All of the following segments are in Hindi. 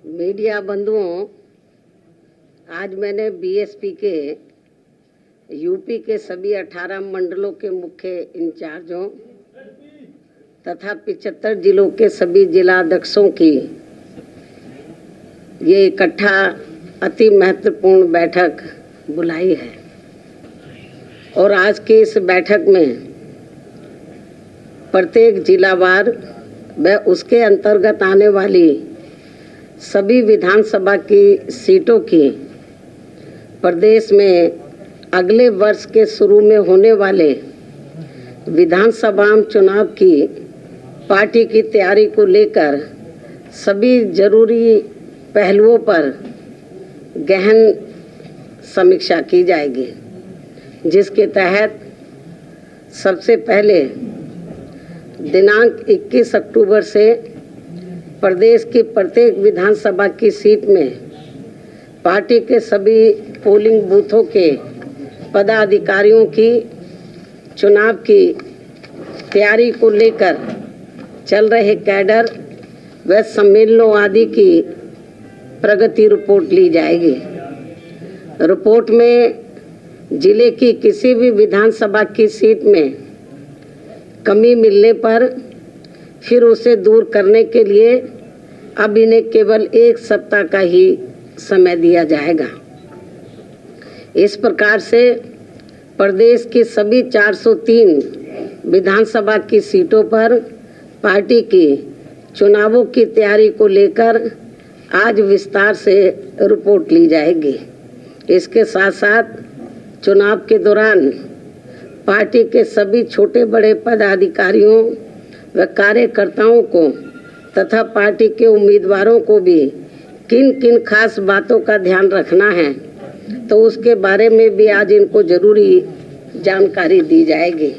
मीडिया बंधुओं, आज मैंने बीएसपी के यूपी के सभी 18 मंडलों के मुख्य इंचार्जों तथा 75 जिलों के सभी जिलाध्यक्षों की ये इकट्ठा अति महत्वपूर्ण बैठक बुलाई है और आज की इस बैठक में प्रत्येक जिलावार व उसके अंतर्गत आने वाली सभी विधानसभा की सीटों की प्रदेश में अगले वर्ष के शुरू में होने वाले विधानसभा चुनाव की पार्टी की तैयारी को लेकर सभी जरूरी पहलुओं पर गहन समीक्षा की जाएगी, जिसके तहत सबसे पहले दिनांक 21 अक्टूबर से प्रदेश की प्रत्येक विधानसभा की सीट में पार्टी के सभी पोलिंग बूथों के पदाधिकारियों की चुनाव की तैयारी को लेकर चल रहे कैडर व सम्मेलनों आदि की प्रगति रिपोर्ट ली जाएगी। रिपोर्ट में जिले की किसी भी विधानसभा की सीट में कमी मिलने पर फिर उसे दूर करने के लिए अब इन्हें केवल 1 सप्ताह का ही समय दिया जाएगा। इस प्रकार से प्रदेश की सभी 403 विधानसभा की सीटों पर पार्टी की चुनावों की तैयारी को लेकर आज विस्तार से रिपोर्ट ली जाएगी। इसके साथ साथ चुनाव के दौरान पार्टी के सभी छोटे बड़े पदाधिकारियों व कार्यकर्ताओं को तथा पार्टी के उम्मीदवारों को भी किन किन खास बातों का ध्यान रखना है, तो उसके बारे में भी आज इनको जरूरी जानकारी दी जाएगी।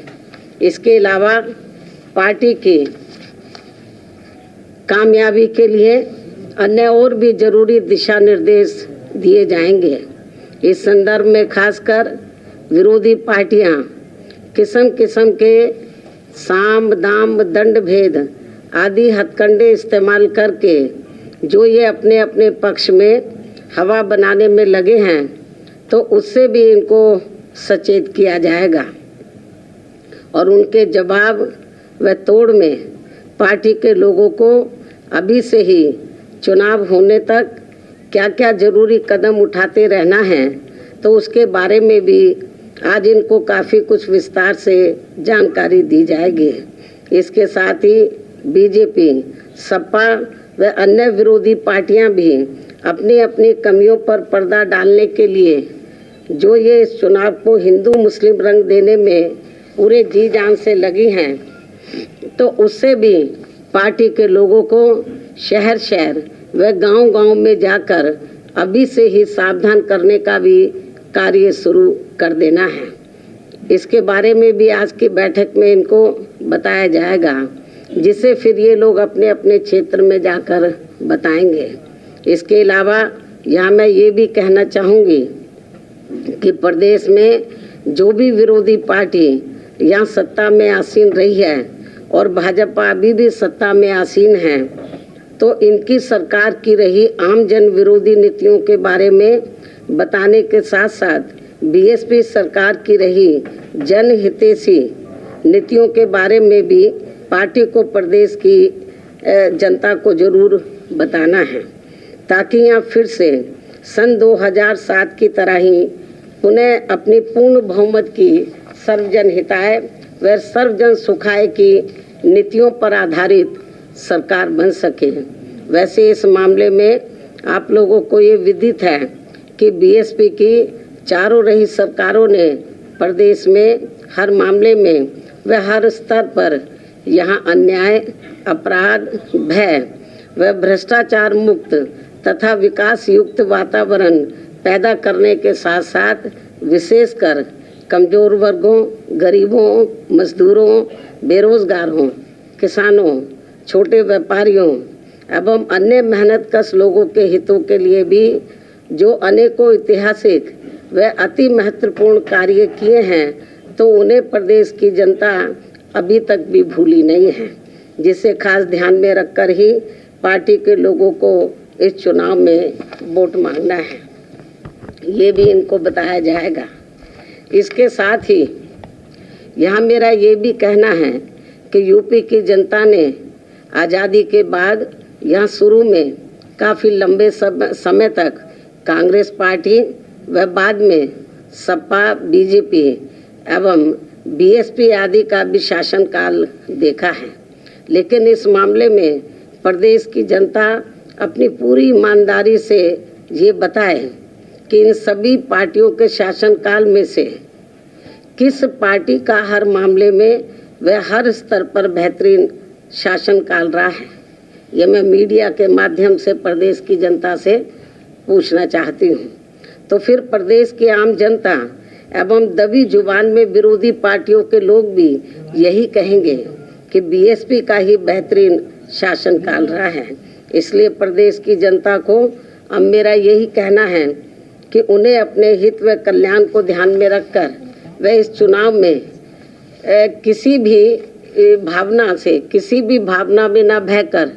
इसके अलावा पार्टी की कामयाबी के लिए अन्य और भी जरूरी दिशा निर्देश दिए जाएंगे। इस संदर्भ में खासकर विरोधी पार्टियां किस्म किस्म के साम दाम दंड भेद आदि हथकंडे इस्तेमाल करके जो ये अपने अपने पक्ष में हवा बनाने में लगे हैं, तो उससे भी इनको सचेत किया जाएगा और उनके जवाब व तोड़ में पार्टी के लोगों को अभी से ही चुनाव होने तक क्या क्या जरूरी कदम उठाते रहना है, तो उसके बारे में भी आज इनको काफ़ी कुछ विस्तार से जानकारी दी जाएगी। इसके साथ ही बीजेपी, सपा व अन्य विरोधी पार्टियां भी अपनी अपनी कमियों पर पर्दा डालने के लिए जो ये इस चुनाव को हिंदू मुस्लिम रंग देने में पूरे जी जान से लगी हैं, तो उससे भी पार्टी के लोगों को शहर शहर व गांव गांव में जाकर अभी से ही सावधान करने का भी कार्य शुरू कर देना है। इसके बारे में भी आज की बैठक में इनको बताया जाएगा, जिसे फिर ये लोग अपने अपने क्षेत्र में जाकर बताएंगे। इसके अलावा यहाँ मैं ये भी कहना चाहूँगी कि प्रदेश में जो भी विरोधी पार्टी यहाँ सत्ता में आसीन रही है और भाजपा अभी भी सत्ता में आसीन है, तो इनकी सरकार की रही आम जन विरोधी नीतियों के बारे में बताने के साथ साथ बीएसपी सरकार की रही जनहितैषी नीतियों के बारे में भी पार्टी को प्रदेश की जनता को जरूर बताना है, ताकि यहाँ फिर से सन 2007 की तरह ही पुनः अपनी पूर्ण बहुमत की सर्वजन हिताय व सर्वजन सुखाय की नीतियों पर आधारित सरकार बन सके। वैसे इस मामले में आप लोगों को ये विदित है कि बीएसपी की चारों रही सरकारों ने प्रदेश में हर मामले में व हर स्तर पर यहाँ अन्याय, अपराध, भय व भ्रष्टाचार मुक्त तथा विकास युक्त वातावरण पैदा करने के साथ साथ विशेषकर कमजोर वर्गों, गरीबों, मजदूरों, बेरोजगारों, किसानों, छोटे व्यापारियों एवं अन्य मेहनतकश लोगों के हितों के लिए भी जो अनेकों ऐतिहासिक व अति महत्वपूर्ण कार्य किए हैं, तो उन्हें प्रदेश की जनता अभी तक भी भूली नहीं है। जिसे खास ध्यान में रखकर ही पार्टी के लोगों को इस चुनाव में वोट मांगना है, ये भी इनको बताया जाएगा। इसके साथ ही यहाँ मेरा ये भी कहना है कि यूपी की जनता ने आज़ादी के बाद यहाँ शुरू में काफ़ी लंबे समय तक कांग्रेस पार्टी व बाद में सपा, बीजेपी एवं बीएसपी आदि का भी शासनकाल देखा है, लेकिन इस मामले में प्रदेश की जनता अपनी पूरी ईमानदारी से ये बताए कि इन सभी पार्टियों के शासनकाल में से किस पार्टी का हर मामले में व हर स्तर पर बेहतरीन शासनकाल रहा है। ये मैं मीडिया के माध्यम से प्रदेश की जनता से पूछना चाहती हूँ। तो फिर प्रदेश की आम जनता एवं दबी जुबान में विरोधी पार्टियों के लोग भी यही कहेंगे कि बीएसपी का ही बेहतरीन शासनकाल रहा है। इसलिए प्रदेश की जनता को अब मेरा यही कहना है कि उन्हें अपने हित व कल्याण को ध्यान में रखकर वे इस चुनाव में किसी भी भावना में न बहकर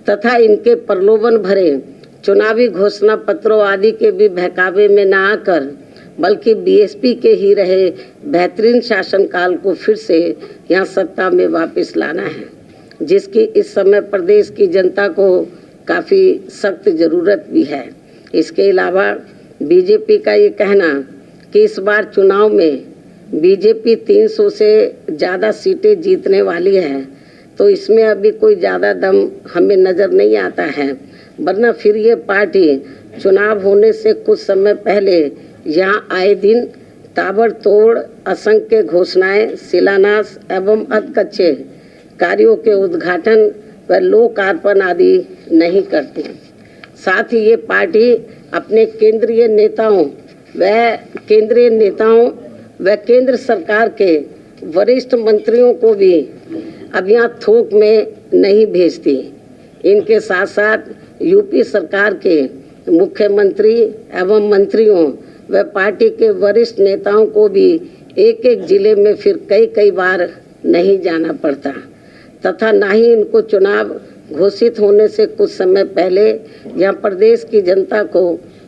तथा इनके प्रलोभन भरे चुनावी घोषणा पत्रों आदि के भी बहकावे में न आकर बल्कि बीएसपी के ही रहे बेहतरीन शासनकाल को फिर से यहाँ सत्ता में वापस लाना है, जिसकी इस समय प्रदेश की जनता को काफ़ी सख्त ज़रूरत भी है। इसके अलावा बीजेपी का ये कहना कि इस बार चुनाव में बीजेपी 300 से ज़्यादा सीटें जीतने वाली है, तो इसमें अभी कोई ज़्यादा दम हमें नज़र नहीं आता है, वरना फिर ये पार्टी चुनाव होने से कुछ समय पहले यहाँ आए दिन ताबड़तोड़ असंख्य घोषणाएं, शिलान्यास एवं अधकच्चे कार्यों के उद्घाटन व लोकार्पण आदि नहीं करती। साथ ही ये पार्टी अपने केंद्रीय नेताओं व केंद्र सरकार के वरिष्ठ मंत्रियों को भी अब यहाँ थोक में नहीं भेजती। इनके साथ साथ यूपी सरकार के मुख्यमंत्री एवं मंत्रियों व पार्टी के वरिष्ठ नेताओं को भी एक एक जिले में फिर कई बार नहीं जाना पड़ता तथा ना ही इनको चुनाव घोषित होने से कुछ समय पहले यहाँ प्रदेश की जनता को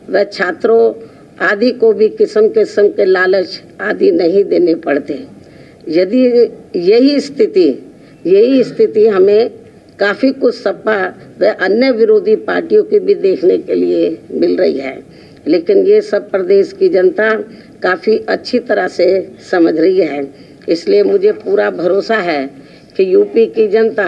व छात्रों आदि को भी किस्म के लालच आदि नहीं देने पड़ते। यदि यही स्थिति हमें काफ़ी कुछ सपा व अन्य विरोधी पार्टियों की भी देखने के लिए मिल रही है, लेकिन ये सब प्रदेश की जनता काफ़ी अच्छी तरह से समझ रही है। इसलिए मुझे पूरा भरोसा है कि यूपी की जनता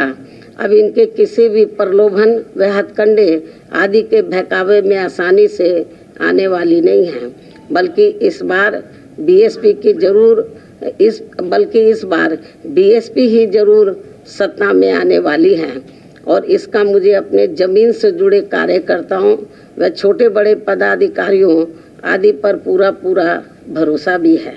अब इनके किसी भी प्रलोभन व हथकंडे आदि के बहकावे में आसानी से आने वाली नहीं है, बल्कि इस बार बीएसपी ही जरूर सत्ता में आने वाली है। और इसका मुझे अपने जमीन से जुड़े कार्यकर्ताओं व छोटे बड़े पदाधिकारियों आदि पर पूरा भरोसा भी है,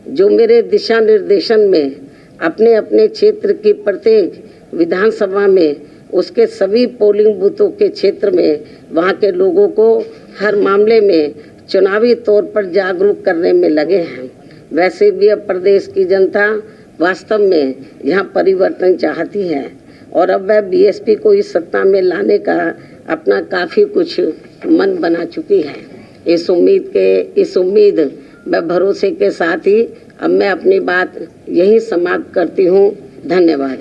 जो मेरे दिशा निर्देशन में अपने क्षेत्र की प्रत्येक विधानसभा में उसके सभी पोलिंग बूथों के क्षेत्र में वहाँ के लोगों को हर मामले में चुनावी तौर पर जागरूक करने में लगे हैं। वैसे भी अब प्रदेश की जनता वास्तव में यहाँ परिवर्तन चाहती है और अब वह बीएसपी को इस सत्ता में लाने का अपना काफ़ी कुछ मन बना चुकी है। इस उम्मीद व भरोसे के साथ ही अब मैं अपनी बात यही समाप्त करती हूँ। धन्यवाद।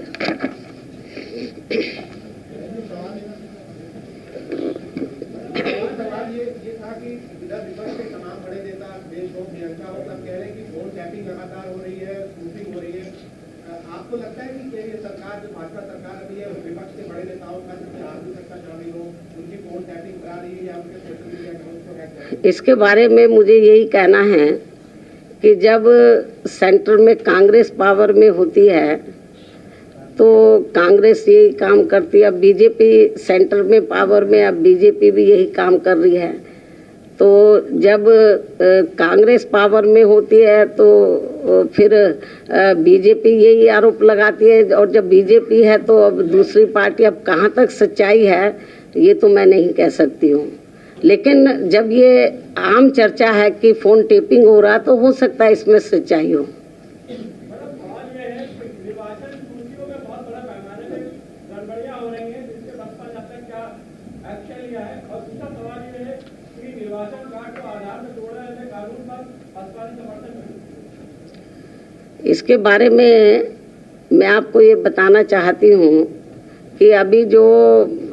आपको लगता है कि ये सरकार जो भाजपा सरकार अभी है विपक्ष के बड़े नेताओं का आर्थिक सत्ता चल रही हो, उनकी फोन टैपिंग करा रही है या उनके सोशल मीडिया अकाउंट को? इसके बारे में मुझे यही कहना है कि जब सेंटर में कांग्रेस पावर में होती है तो कांग्रेस यही काम करती है। अब बीजेपी सेंटर में पावर में, अब बीजेपी भी यही काम कर रही है। तो जब कांग्रेस पावर में होती है तो फिर बीजेपी यही आरोप लगाती है, और जब बीजेपी है तो अब दूसरी पार्टी, अब कहाँ तक सच्चाई है ये तो मैं नहीं कह सकती हूँ। लेकिन जब ये आम चर्चा है कि फ़ोन टेपिंग हो रहा तो हो सकता है इसमें सच्चाई हो। किया है। और दूसरा सवाल ये है कि निर्वाचन कार्ड को आधार में जोड़ा है, कानून पर भाजपा ने समर्थन नहीं। इसके बारे में मैं आपको ये बताना चाहती हूँ कि अभी जो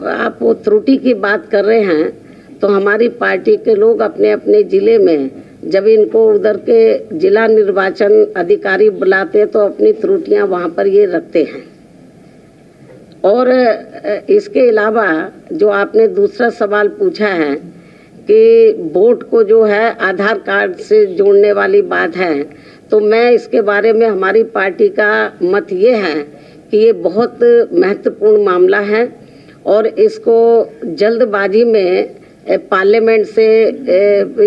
आप वो त्रुटि की बात कर रहे हैं, तो हमारी पार्टी के लोग अपने अपने ज़िले में जब इनको उधर के जिला निर्वाचन अधिकारी बुलाते हैं तो अपनी त्रुटियां वहाँ पर ये रखते हैं। और इसके अलावा जो आपने दूसरा सवाल पूछा है कि वोट को जो है आधार कार्ड से जोड़ने वाली बात है, तो मैं इसके बारे में हमारी पार्टी का मत ये है कि ये बहुत महत्वपूर्ण मामला है और इसको जल्दबाजी में पार्लियामेंट से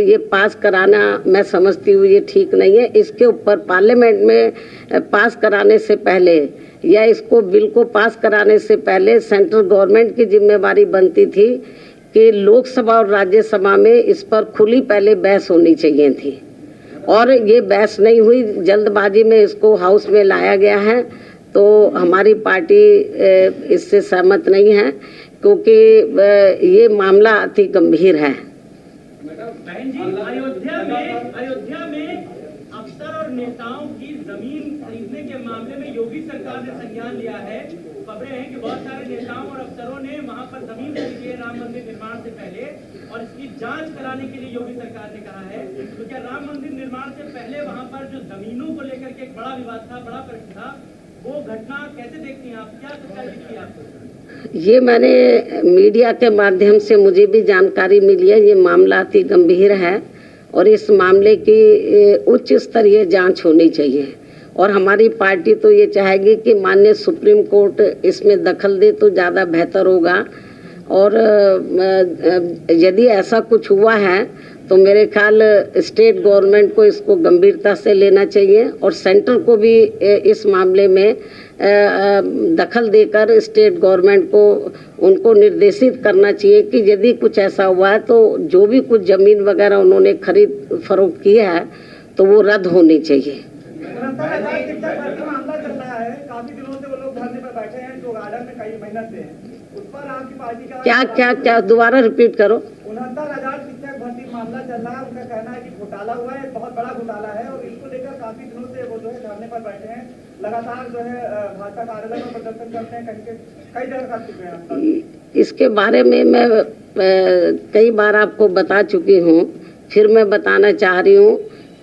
ये पास कराना मैं समझती हूँ ये ठीक नहीं है। इसके ऊपर पार्लियामेंट में पास कराने से पहले या इसको बिल को पास कराने से पहले सेंट्रल गवर्नमेंट की जिम्मेवारी बनती थी कि लोकसभा और राज्यसभा में इस पर खुली पहले बहस होनी चाहिए थी, और ये बहस नहीं हुई, जल्दबाजी में इसको हाउस में लाया गया है। तो हमारी पार्टी इससे सहमत नहीं है क्योंकि ये मामला अति गंभीर है। बहन जी, अयोध्या में अफसर और नेताओं की जमीन खरीदने के मामले में योगी सरकार ने संज्ञान लिया है। खबरें हैं कि बहुत सारे नेताओं और अफसरों ने वहां पर जमीन खरीदी है राम मंदिर निर्माण से पहले, और इसकी जांच कराने के लिए योगी सरकार ने कहा है। तो क्या राम मंदिर निर्माण से पहले वहां पर जो जमीनों को लेकर के एक बड़ा विवाद था, बड़ा प्रश्न था, वो घटना कैसे देखती हैं आप? क्या सच्चाई दिखती है आपको? ये मैंने मीडिया के माध्यम से मुझे भी जानकारी मिली है। ये मामला अति गंभीर है और इस मामले की उच्च स्तरीय जांच होनी चाहिए, और हमारी पार्टी तो ये चाहेगी कि माननीय सुप्रीम कोर्ट इसमें दखल दे तो ज़्यादा बेहतर होगा। और यदि ऐसा कुछ हुआ है तो मेरे ख्याल स्टेट गवर्नमेंट को इसको गंभीरता से लेना चाहिए और सेंटर को भी इस मामले में दखल देकर स्टेट गवर्नमेंट को उनको निर्देशित करना चाहिए कि यदि कुछ ऐसा हुआ है तो जो भी कुछ ज़मीन वगैरह उन्होंने खरीद फरोख्त किया है तो वो रद्द होनी चाहिए। मामला चल रहा है, काफी दिनों से वो लोग धरने पर बैठे हैं जो गार्डन में कई मेहनत से हैं, उस पर आपकी पार्टी का क्या दोबारा रिपीट करो। 69,000 शिक्षक भर्ती मामला चल रहा है, उनका कहना है कि घोटाला हुआ है, बहुत बड़ा घोटाला है, और इसको लेकर काफी दिनों से वो जो है धरने पर बैठे हैं, लगातार जो है भाजपा कार्यालय में प्रदर्शन करते हैं, कई जगह कर चुके हैं। इसके बारे में मैं कई बार आपको बता चुकी हूँ, फिर मैं बताना चाह रही हूँ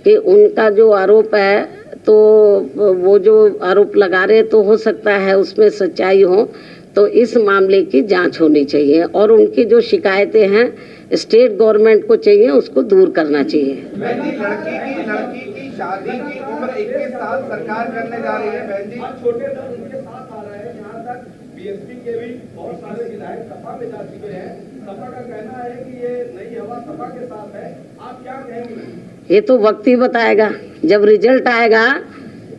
कि उनका जो आरोप है तो वो जो आरोप लगा रहे तो हो सकता है उसमें सच्चाई हो, तो इस मामले की जांच होनी चाहिए और उनकी जो शिकायतें हैं स्टेट गवर्नमेंट को चाहिए उसको दूर करना चाहिए। लड़की की शादी की उम्र 21 साल सरकार करने जा रही है। बहन जी, छोटे दल उनके साथ आ रहे हैं, यहाँ तक बीएसपी के भी बहुत सारे विधायक सपा में जा चुके हैं। सपा का कहना है कि ये नई हवा सपा के साथ है, आप क्या कहेंगे? ये तो वक्त ही बताएगा, जब रिजल्ट आएगा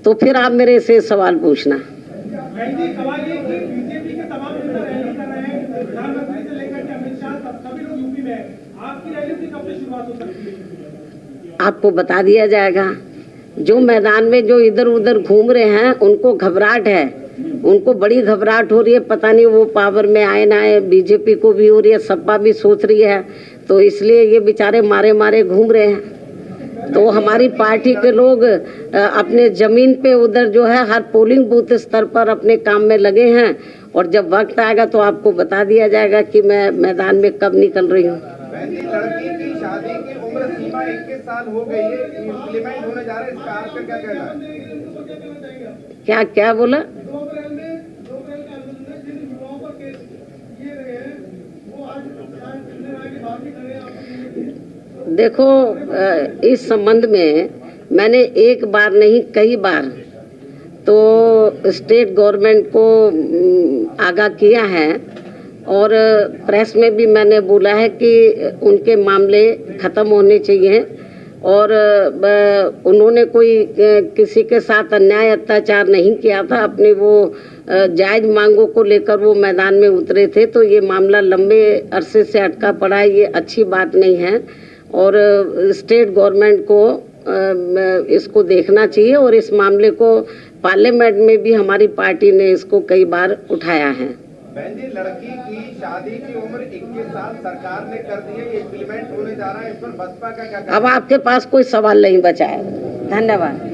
तो फिर आप मेरे से सवाल पूछना। बहन जी, सवाल ये कि बीजेपी के तमाम नेता रैली कर रहे हैं, प्रधानमंत्री से लेकर के अमित शाह सभी लोग यूपी में हैं, आपकी रैली की कब से शुरुआत हो सकती है? आपको बता दिया जाएगा। जो मैदान में जो इधर उधर घूम रहे हैं उनको घबराहट है, उनको बड़ी घबराहट हो रही है, पता नहीं वो पावर में आए ना आए, बीजेपी को भी हो रही है, सपा भी सोच रही है, तो इसलिए ये बेचारे मारे मारे घूम रहे हैं। तो हमारी पार्टी के लोग अपने जमीन पे उधर जो है हर पोलिंग बूथ स्तर पर अपने काम में लगे हैं, और जब वक्त आएगा तो आपको बता दिया जाएगा कि मैं मैदान में कब निकल रही हूँ। लड़की की शादी की उम्र सीमा 21 साल हो गई है, इम्प्लीमेंट होने जा रहा है, इसका आपका क्या कहना है? क्या बोला? देखो, इस संबंध में मैंने एक बार नहीं कई बार तो स्टेट गवर्नमेंट को आगाह किया है, और प्रेस में भी मैंने बोला है कि उनके मामले ख़त्म होने चाहिए, और उन्होंने कोई किसी के साथ अन्याय अत्याचार नहीं किया था, अपने वो जायज़ मांगों को लेकर वो मैदान में उतरे थे, तो ये मामला लंबे अरसे से अटका पड़ा है, ये अच्छी बात नहीं है, और स्टेट गवर्नमेंट को इसको देखना चाहिए, और इस मामले को पार्लियामेंट में भी हमारी पार्टी ने इसको कई बार उठाया है। बहन जी, लड़की की शादी की उम्र 21 साल सरकार ने कर दी है, ये इम्प्लीमेंट होने जा रहा है, इस पर बसपा का क्या कहना है? अब आपके पास कोई सवाल नहीं बचा है। धन्यवाद।